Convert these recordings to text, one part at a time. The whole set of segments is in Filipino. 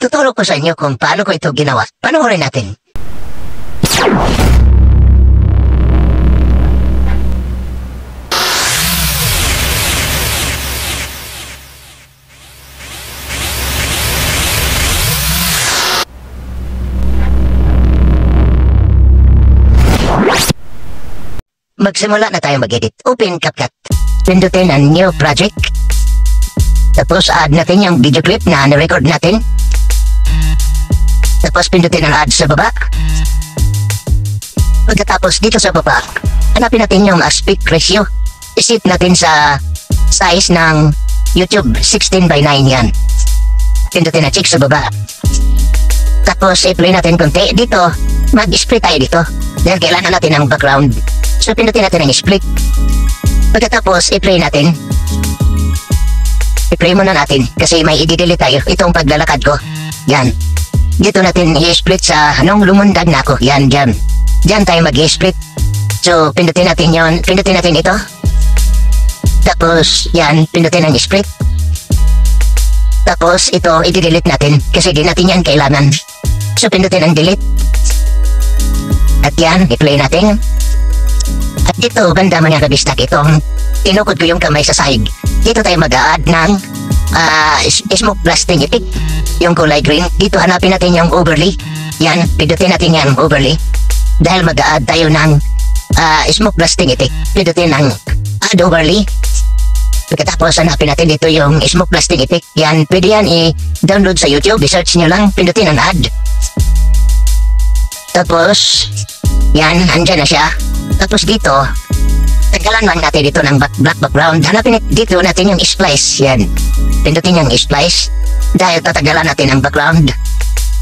Ituturo ko sa inyo kung paano ko ito ginawa. Panoorin natin. Magsimula na tayo mag-edit. Open CapCut. Pindutin ang new project. Tapos add natin yung video clip na na-record natin. Tapos pindutin ang add sa baba. Pagkatapos dito sa baba, hanapin natin yung aspect ratio. Iset natin sa size ng YouTube 16:9 yan. Pindutin na check sa baba. Tapos i-play natin konti. Dito, mag-split tayo dito. Dahil kailangan natin ng background. So pindutin natin ang split. Pagkatapos i-play natin. I-play muna natin kasi may i-delete tayo. Itong paglalakad ko. Yan. Dito natin i-split sa anong lumundag na ako. Yan, dyan. Dyan tayo mag-i-split. So pindutin natin yon. Pindutin natin ito. Tapos yan, pindutin ang split. Tapos ito i-delete natin kasi di natin yan kailangan. So pindutin ang delete. At yan, i-play natin. At dito, ganda mga kabistak, itong tinukod ko yung kamay sa sahig. Dito tayo mag-a-add ng smoke blasting effect. Yung kulay green. Dito hanapin natin yung overlay. Yan, pindutin natin yan, overlay. Dahil mag-a-add tayo ng smoke blasting effect. Pindutin ang add overlay. Pagkatapos hanapin natin dito yung smoke blasting effect. Yan, pwede yan i-download sa YouTube. I-search nyo lang, pindutin ang add. Tapos, yan, andyan na siya. Tapos dito, tagalan lang natin dito ng black background. Hanapin dito natin yung splice. Yan. Pindutin yung splice. Dahil tatagalan natin ang background.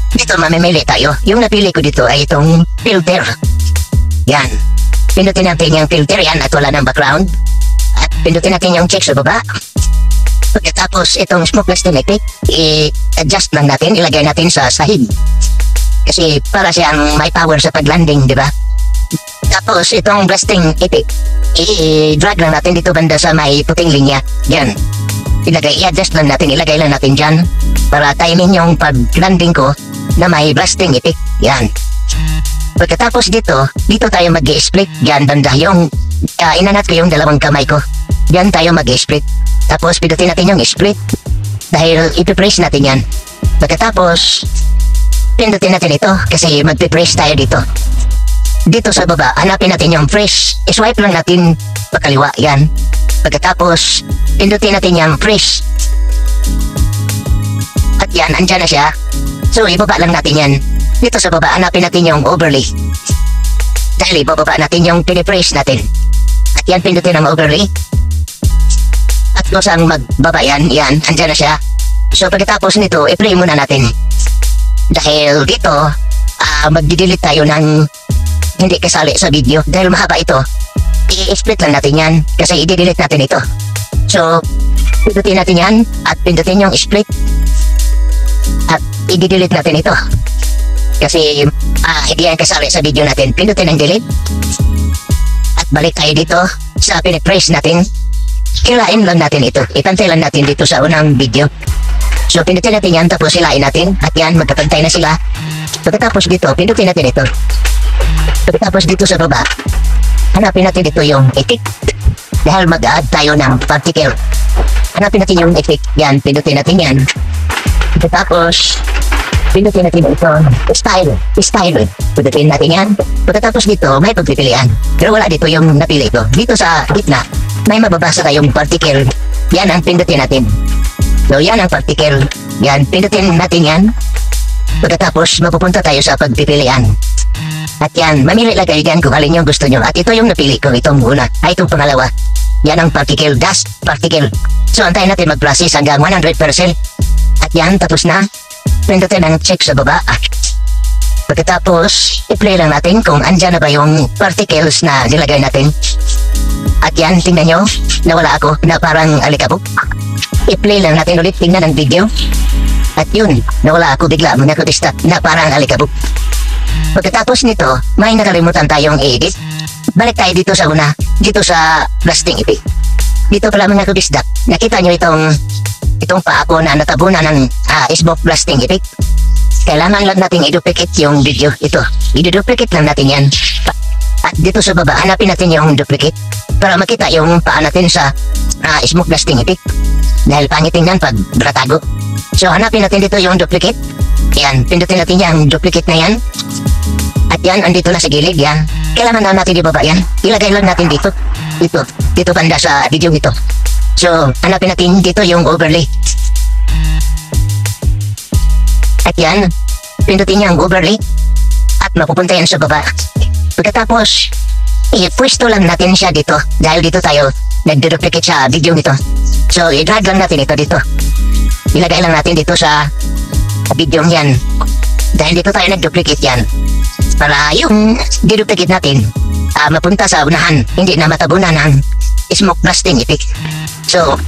Dito mamimili tayo. Yung napili ko dito ay itong filter. Yan. Pindutin natin yung filter. Yan at wala ng background. At pindutin natin yung check sa baba. Pagkatapos itong smoke blasting effect, i-adjust lang natin. Ilagay natin sa sahig. Kasi para siyang may power sa paglanding, di ba? Tapos itong blasting effect, i-drag lang natin dito banda sa may puting linya. Yan. I-adjust lang natin, ilagay lang natin dyan para timing yung pag-landing ko na may blasting effect. Yan. Pagkatapos dito tayo mag-split. Yan banda yung inanat ko yung dalawang kamay ko. Yan tayo mag-split. Tapos pindutin natin yung split dahil ipipress natin yan. Pagkatapos pindutin natin ito kasi magpipress tayo dito. Dito sa baba, hanapin natin yung press. I-swipe lang natin pakaliwa, yan. Pagkatapos, pindutin natin yung press. At yan, andyan na siya. So, ibaba lang natin yan. Dito sa baba, hanapin natin yung overlay. Dahil ibababa natin yung pinipress natin. At yan, pindutin ang overlay. At kusang magbaba yan, andyan na siya. So, pagkatapos nito, i-play muna natin. Dahil dito, magdi-delete tayo ng hindi kasali sa video. Dahil mahaba ito, i-split lang natin yan kasi i-delete natin ito. So, pindutin natin yan at pindutin yung split at i-delete natin ito kasi hindi yan kasali sa video natin. Pindutin ang delete at balik tayo dito sa pinipress natin. Hilain lang natin ito. Ipantay lang natin dito sa unang video. So, pindutin natin yan tapos hilain natin at yan, magkapantay na sila. Pagkatapos dito, pindutin natin ito. Pagkatapos dito sa baba, hanapin natin dito yung effect. Dahil mag-add tayo ng particle. Hanapin natin yung effect. Yan, pindutin natin yan. Pagkatapos, pindutin natin ito. Style. Pindutin natin yan. Pagkatapos dito, may pagpipilian. Pero wala dito yung napili ko. Dito sa gitna, may mababasa tayong particle. Yan ang pindutin natin. So, yan ang particle. Yan, pindutin natin yan. Pagkatapos, mapupunta tayo sa pagpipilian. At yan, mamili lang kayo dyan kung alin yung gusto nyo. At ito yung napili ko, itong una. Itong pangalawa. Yan ang particle, dust particle. So, antayin natin mag-process hanggang 100%. At yan, tapos na. Pindutin ang check sa baba. Pagkatapos, i-play lang natin kung andyan na ba yung particles na nilagay natin. At yan, tingnan nyo, nawala ako na parang alikabok. I-play lang natin ulit, tingnan ang video. At yun, nawala ako bigla mga kabistak na parang alikabok. Pagkatapos nito, may nakalimutan tayong i-edit. Balik tayo dito sa una, dito sa blasting effect. Dito pala mga kabisdak, nakita nyo itong paa ko na natabunan ng smoke blasting effect. Kailangan lang natin i-duplicate yung video. Ito, i-duplicate lang natin yan. At dito sa baba, hanapin natin yung duplicate para makita yung paa natin sa smoke blasting effect. Dahil pangit tingnan pag bratago. So hanapin natin dito yung duplicate. Yan, pindutin natin yung duplicate na yan. At yan, andito na sa gilid yan. Kailangan na natin ibaba yan. Ilagay lang natin dito. Dito banda sa video ito. So hanapin natin dito yung overlay. At yan, pindutin yung overlay. At mapupunta yan sa baba. Pagkatapos, i-pwesto lang natin siya dito dahil dito tayo nag-duplicate sa video nito. So, i-drag lang natin ito dito. Ilagay lang natin dito sa video yan. Dahil dito tayo nag-duplicate yan. Para yung duplicate natin mapunta sa unahan, hindi na matabunan ng smoke blasting effect. So,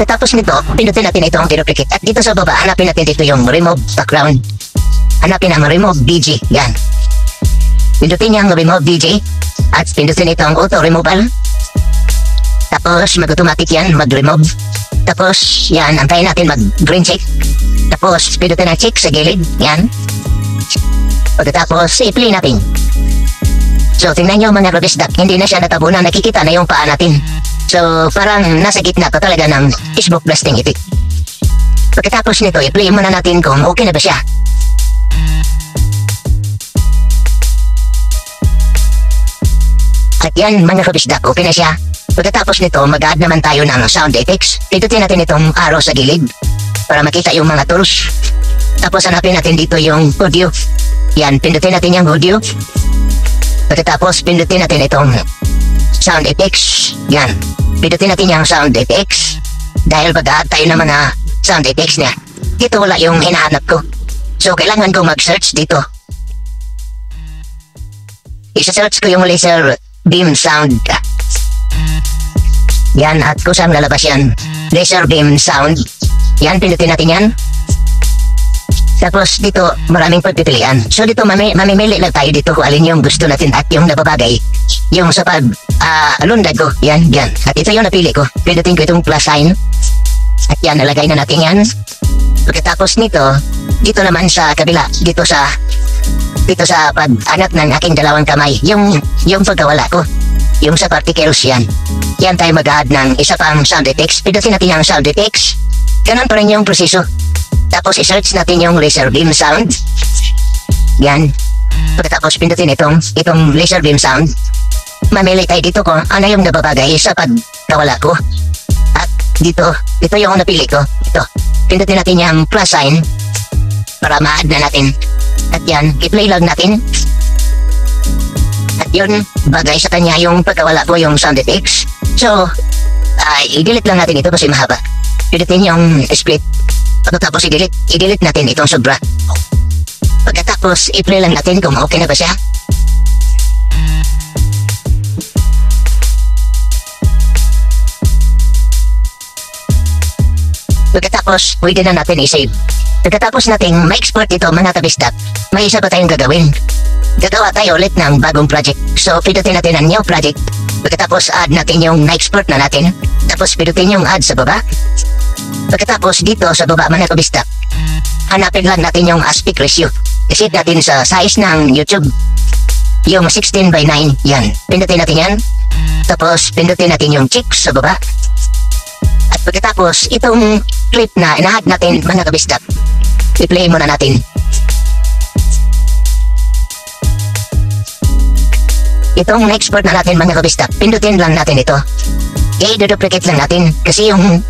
tapos nito, pinutin natin itong duplicate. At dito sa baba, hanapin natin dito yung remove background. Hanapin ang remove BG. Yan. Pindutin yung remove DJ at pindutin itong auto removal. Tapos mag-automatic yan, mag-remove. Tapos yan, antayin natin mag-green check. Tapos pindutin ang check sa gilid. Yan. Pagkatapos i-play natin. So tingnan nyo mga Robisdak, hindi na siya natabunan, nakikita na yung paa natin. So parang nasa gitna pa talaga ng smoke blasting effect. Pagkatapos nito, i-play muna natin kung okay na ba siya. At yan mga kabisdak, okay na siya. Pagkatapos nito, mag-add naman tayo ng sound effects. Pindutin natin itong arrow sa gilid para makita yung mga tools. Tapos hanapin natin dito yung audio. Yan, pindutin natin yung audio. Pagkatapos pindutin natin itong sound effects. Yan, pindutin natin yung sound effects. Dahil mag-add tayo ng mga sound effects niya. Dito wala yung hinahanap ko. So kailangan ko mag-search dito. Isa-search ko yung laser beam sound. Yan, at kusang lalabas yan. Laser beam sound. Yan, pindutin natin yan. Tapos dito, maraming pagpipilian. So dito, mamimili lang tayo dito kung alin yung gusto natin at yung nababagay. Yung sa lundag ko. Yan, yan. At ito yung napili ko. Pindutin ko itong plus sign. At yan, nalagay na natin yan. Pagkatapos nito, dito naman sa kabila, dito sa pag-angat ng aking dalawang kamay, yung pagkawala ko, yung sa particles yan. Yan tayo mag-add ng isa pang sound effects. Pindutin natin yung sound effects. Ganun pa rin yung proseso. Tapos i-search natin yung laser beam sound. Yan. Pagkatapos pindutin itong laser beam sound. Mamili tayo dito kung ano yung nababagay sa pagkawala ko. At dito yung napili ko. Ito. Pindutin natin yung plus sign para ma-add na natin. At yan, i-play lang natin. At yun, bagay sa kanya yung pagkawala ko yung sound effects. So, i-delete lang natin ito kasi mahaba. Pindutin yung split. Pagkatapos i-delete natin itong sobra. Pagkatapos, i-play lang natin kung okay na ba siya. Pagkatapos, pwede na natin i-save. Pagkatapos nating ma-export ito mga kabisdak, may isa pa tayong gagawin. Gagawa tayo ulit ng bagong project. So, pindutin natin ang new project. Pagkatapos, add natin yung na-export na natin. Tapos, pindutin yung add sa baba. Pagkatapos, dito sa baba mga kabisdak, hanapin lang natin yung aspect ratio. I-set natin sa size ng YouTube. Yung 16:9, yan. Pindutin natin yan. Tapos, pindutin natin yung check sa baba. At pagkatapos, itong clip na ina-add natin mga kabisdak, i-play muna natin. Itong na-export na natin mga kabisdak, pindutin lang natin ito. I-duplicate lang natin kasi yung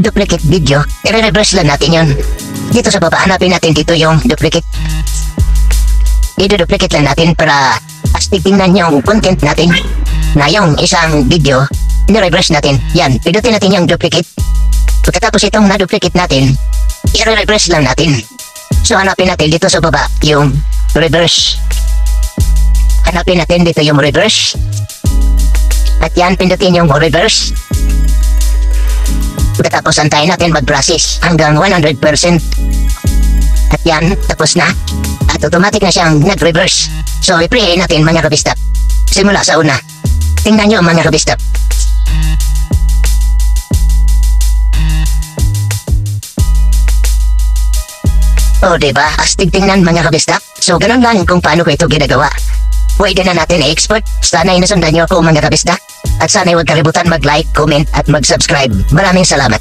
duplicate video, i-reverse lang natin yun. Dito sa baba, hanapin natin dito yung duplicate. I-duplicate lang natin para tingnan yung content natin na yung isang video, i-reverse natin. Yan, pindutin natin yung duplicate. Pagkatapos itong na-duplicate natin, i-reverse lang natin. So hanapin natin dito sa baba yung reverse. Hanapin natin dito yung reverse. At yan, pindutin yung reverse. Pagkatapos antayin natin mag-process hanggang 100%. At yan, tapos na. At automatic na siyang nag-reverse. So i-play natin mga kabistak. Simula sa una. Tingnan nyo mga kabistak. O diba, astig tingnan mga kabisdak. So ganun lang kung paano ko ito ginagawa. Pwede na natin i-export. Sana'y nasundan niyo ako mga kabisdak. At sana'y huwag kalimutan mag-like, comment at mag-subscribe. Maraming salamat.